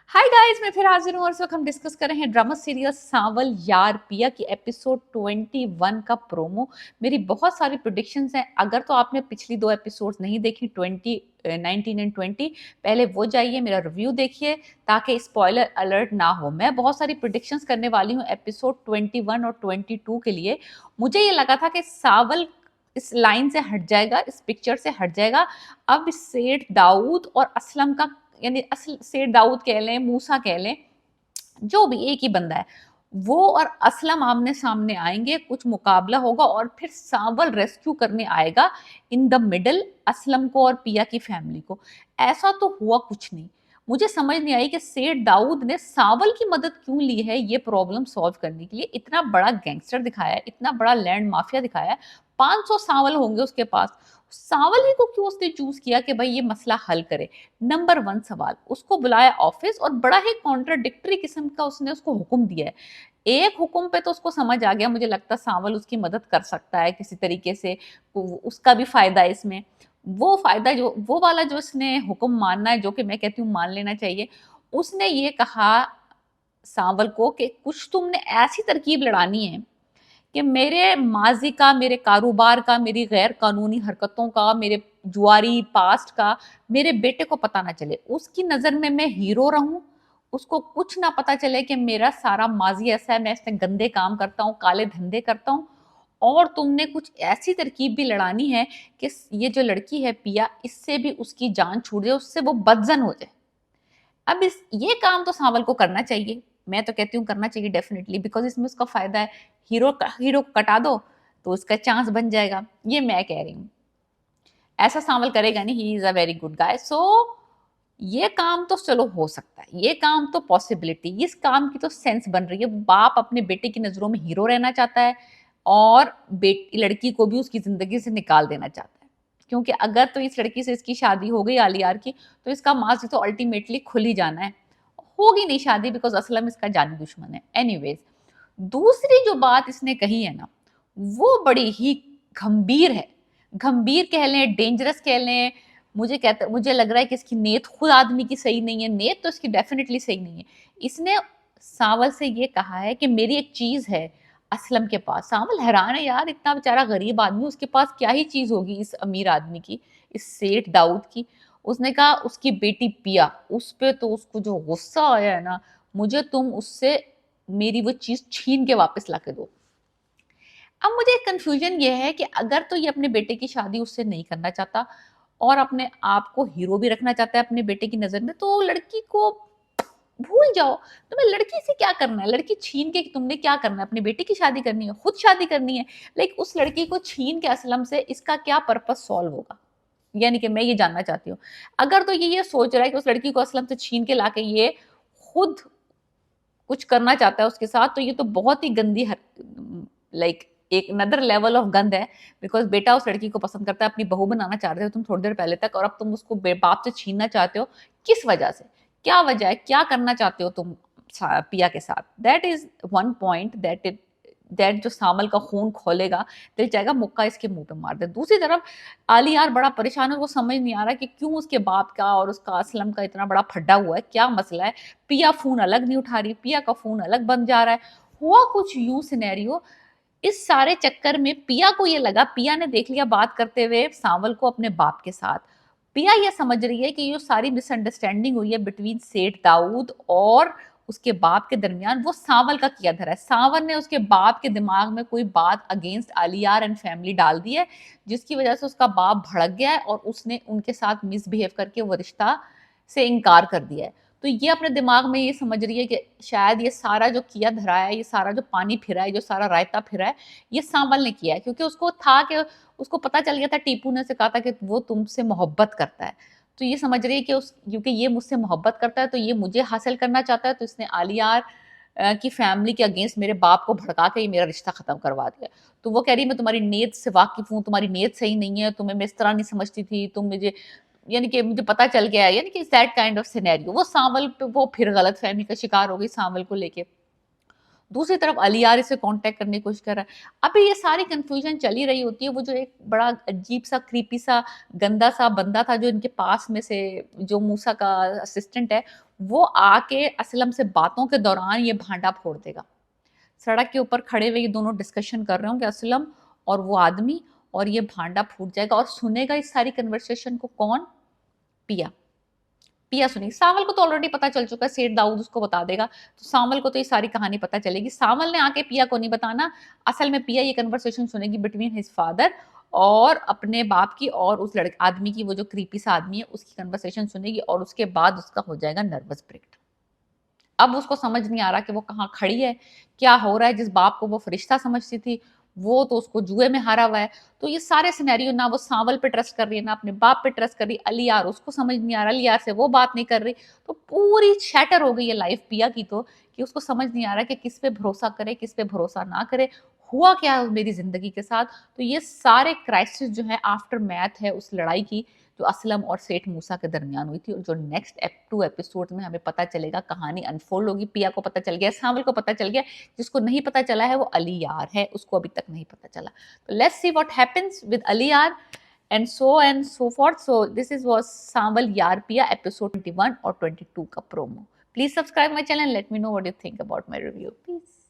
Hi guys, मैं फिर हाजिर हूँ और इस वक्त हम डिस्कस कर रहे हैं ड्रामा सीरियल सांवल यार पिया की एपिसोड 21 का प्रोमो। मेरी बहुत सारी प्रिडिक्शंस हैं। अगर तो आपने पिछली दो एपिसोड्स नहीं देखी 19 एंड 20, पहले वो जाइए मेरा रिव्यू देखिए ताकि स्पॉइलर अलर्ट ना हो। मैं बहुत सारी प्रिडिक्शंस करने वाली हूँ एपिसोड 21 और 22 के लिए। मुझे ये लगा था कि सांवल इस लाइन से हट जाएगा, इस पिक्चर से हट जाएगा। अब सेठ दाऊद और असलम का, यानी असल सेठ दाऊद कह लें, मूसा कह लें, जो भी एक ही बंदा है, वो और असलम आमने सामने आएंगे, कुछ मुकाबला होगा और फिर सांवल रेस्क्यू करने आएगा इन द मिडल असलम को और पिया की फैमिली को। ऐसा तो हुआ कुछ नहीं। मुझे समझ नहीं आई कि सेठ दाऊद ने सांवल की मदद क्यों ली है ये प्रॉब्लम सॉल्व करने के लिए। इतना बड़ा गैंगस्टर दिखाया है, इतना बड़ा लैंड माफिया दिखाया है, 500 सांवल होंगे उसके पास। सांवल ही को क्यों उसने चूज किया कि भाई ये मसला हल करे? नंबर वन सवाल, उसको बुलाया ऑफिस और बड़ा ही कॉन्ट्राडिक्टरी किस्म का उसने उसको हुक्म दिया है। एक हुक्म पे तो उसको समझ आ गया, मुझे लगता सांवल उसकी मदद कर सकता है किसी तरीके से, उसका भी फायदा है इसमें। वो फायदा जो वो वाला जो इसने हुक्म मानना है, जो कि मैं कहती हूँ मान लेना चाहिए। उसने ये कहा सांवल को कि कुछ तुमने ऐसी तरकीब लड़ानी है कि मेरे माजी का, मेरे कारोबार का, मेरी गैर कानूनी हरकतों का, मेरे जुआरी पास्ट का मेरे बेटे को पता ना चले। उसकी नज़र में मैं हीरो रहूं, उसको कुछ ना पता चले कि मेरा सारा माजी ऐसा है, मैं इसमें गंदे काम करता हूँ, काले धंधे करता हूँ। और तुमने कुछ ऐसी तरकीब भी लड़ानी है कि ये जो लड़की है पिया, इससे भी उसकी जान छूट जाए, उससे वो बदजन हो जाए। अब इस ये काम तो सांवल को करना चाहिए। मैं तो कहती हूँ करना चाहिए डेफिनेटली, बिकॉज इसमें उसका फायदा है। हीरो को कटा दो तो उसका चांस बन जाएगा, ये मैं कह रही हूँ। ऐसा सांवल करेगा नहीं, he is a very good guy. So ये काम तो चलो हो सकता है, ये काम तो पॉसिबिलिटी, इस काम की तो सेंस बन रही है। बाप अपने बेटे की नजरों में हीरो रहना चाहता है और बेटी लड़की को भी उसकी जिंदगी से निकाल देना चाहता है। क्योंकि अगर तो इस लड़की से इसकी शादी हो गई आलियार की, तो इसका मार्क्स तो अल्टीमेटली खुल ही जाना है। होगी नहीं शादी, बिकॉज असलम इसका जानी दुश्मन है। एनीवेज, दूसरी जो बात इसने कही है ना, वो बड़ी ही गंभीर है। गंभीर कह लें, डेंजरस कह लें। मुझे लग रहा है कि इसकी नीयत खुद आदमी की सही नहीं है। नीयत तो इसकी डेफिनेटली सही नहीं है। इसने सांवल से ये कहा है कि मेरी एक चीज है असलम के पास। सांवल हैरान है यार, इतना बेचारा गरीब आदमी, उसके पास क्या ही चीज होगी इस अमीर आदमी की, इस सेठ दाऊद की। उसने कहा उसकी बेटी पिया, उस पे तो उसको जो गुस्सा आया है ना, मुझे तुम उससे मेरी वो चीज छीन के वापस ला के दो। अब मुझे कंफ्यूजन ये है कि अगर तो ये अपने बेटे की शादी उससे नहीं करना चाहता और अपने आप को हीरो भी रखना चाहता है अपने बेटे की नजर में, तो लड़की को भूल जाओ। तुम्हें लड़की से क्या करना है? लड़की छीन के तुमने क्या करना है? अपने बेटे की शादी करनी है, खुद शादी करनी है। लाइक उस लड़की को छीन के असलम से इसका क्या पर्पस सॉल्व होगा? यानी कि मैं ये जानना चाहती हूँ। अगर तो ये सोच रहा है कि उस लड़की को असलम से छीन के लाके ये खुद कुछ करना चाहता है उसके साथ, तो ये तो बहुत ही गंदी, लाइक एक नदर लेवल ऑफ गंद है। बिकॉज बेटा उस लड़की को पसंद करता है, अपनी बहू बनाना चाहते हो तुम थोड़ी देर पहले तक, और अब तुम उसको बाप से छीनना चाहते हो। किस वजह से? क्या वजह है? क्या करना चाहते हो तुम पिया के साथ? That is one point that जो सामल का खून खोलेगा, दिल चाहेगा मुक्का इसके मुंह पे मार दे। दूसरी तरफ आली यार बड़ा परेशान है, वो समझ नहीं आ रहा कि क्यों उसके बाप का और उसका असलम का इतना बड़ा फड्डा हुआ है, क्या मसला है। पिया फोन अलग नहीं उठा रही, पिया का फोन अलग बंद जा रहा है। हुआ कुछ यूं सिनेरियो। इस सारे चक्कर में पिया को ये लगा, पिया ने देख लिया बात करते हुए सांवल को अपने बाप के साथ। पिया ये समझ रही है कि ये सारी मिसअंडरस्टैंडिंग हुई है बिटवीन सेठ दाऊद और उसके बाप के दरमियान, वो सांवल का किया धरा है। सांवल ने उसके बाप के दिमाग में कोई बात अगेंस्ट आलियार एंड फैमिली डाल दी है, जिसकी वजह से उसका बाप भड़क गया है और उसने उनके साथ मिसबिहेव करके वो रिश्ता से इनकार कर दिया है। तो ये अपने दिमाग में ये समझ रही है कि शायद ये सारा जो किया धरा है, ये सारा जो पानी फिरा है, जो सारा रायता फिरा है, ये सांवल ने किया है। क्योंकि उसको था कि उसको पता चल गया था, टीपू ने उसे कहा था कि वो तुमसे मोहब्बत करता है। तो ये समझ रही है कि उस क्योंकि ये मुझसे मोहब्बत करता है तो ये मुझे हासिल करना चाहता है, तो इसने आलियार की फैमिली के अगेंस्ट मेरे बाप को भड़का के ये मेरा रिश्ता खत्म करवा दिया। तो वो कह रही है मैं तुम्हारी नीयत से वाकिफ हूँ, तुम्हारी नीयत सही नहीं है, तुम्हें मैं इस तरह नहीं समझती थी, तुम मुझे, यानी कि मुझे पता चल गया है, यानी कि दैट काइंड ऑफ सिनेरियो। वो सांवल पे वो फिर गलत फहमी का शिकार हो गई सांवल को लेके। दूसरी तरफ अलियार इसे कांटेक्ट करने की कोशिश कर रहा है। अभी ये सारी कंफ्यूजन चली रही होती है, वो जो एक बड़ा अजीब सा क्रीपी सा गंदा सा बंदा था जो इनके पास में से, जो मूसा का असिस्टेंट है, वो आके असलम से बातों के दौरान ये भांडा फोड़ देगा। सड़क के ऊपर खड़े हुए ये दोनों डिस्कशन कर रहे होंगे, असलम और वो आदमी, और ये भांडा फूट जाएगा। और सुनेगा इस सारी कन्वर्सेशन को कौन? पिया। पिया सुनेगी। सावल को तो ऑलरेडी पता चल चुका है, सेठ दाऊद उसको बता देगा, तो सावल को तो ये सारी कहानी पता चलेगी। सावल ने आके पिया को नहीं बताना, असल में पिया ये कन्वर्सेशन सुनेगी बिटवीन हिज फादर और अपने बाप की, और उस लड़के आदमी की, वो जो क्रीपी सा आदमी है उसकी कन्वर्सेशन सुनेगी, और उसके बाद उसका हो जाएगा नर्वस ब्रेकडाउन। अब उसको समझ नहीं आ रहा कि वो कहाँ खड़ी है, क्या हो रहा है। जिस बाप को वो फरिश्ता समझती थी, वो तो उसको जुए में हारा हुआ है। तो ये सारे सिनेरियो, ना वो सांवल पे ट्रस्ट कर रही है, ना अपने बाप पे ट्रस्ट कर रही। अलियार उसको समझ नहीं आ रहा, अलियार से वो बात नहीं कर रही। तो पूरी शैटर हो गई है लाइफ पिया की, तो कि उसको समझ नहीं आ रहा कि किस पे भरोसा करे, किस पे भरोसा ना करे, हुआ क्या मेरी जिंदगी के साथ। तो ये सारे क्राइसिस जो है आफ्टर मैथ है उस लड़ाई की, जो असलम और सेठ मूसा के दरमियान हुई थी, और जो नेक्स्ट 2 एपिसोड में हमें पता चलेगा, कहानी अनफोल्ड होगी। पिया को पता चल गया, सावल को पता चल गया, जिसको नहीं पता चला है वो अलियार है, उसको अभी तक नहीं पता चला। तो let's see what happens with Aliyar and so forth. So this is was Samal Yaar Piya episode 21 or 22 का promo. Please subscribe my channel and let me know what you think about my review. Peace.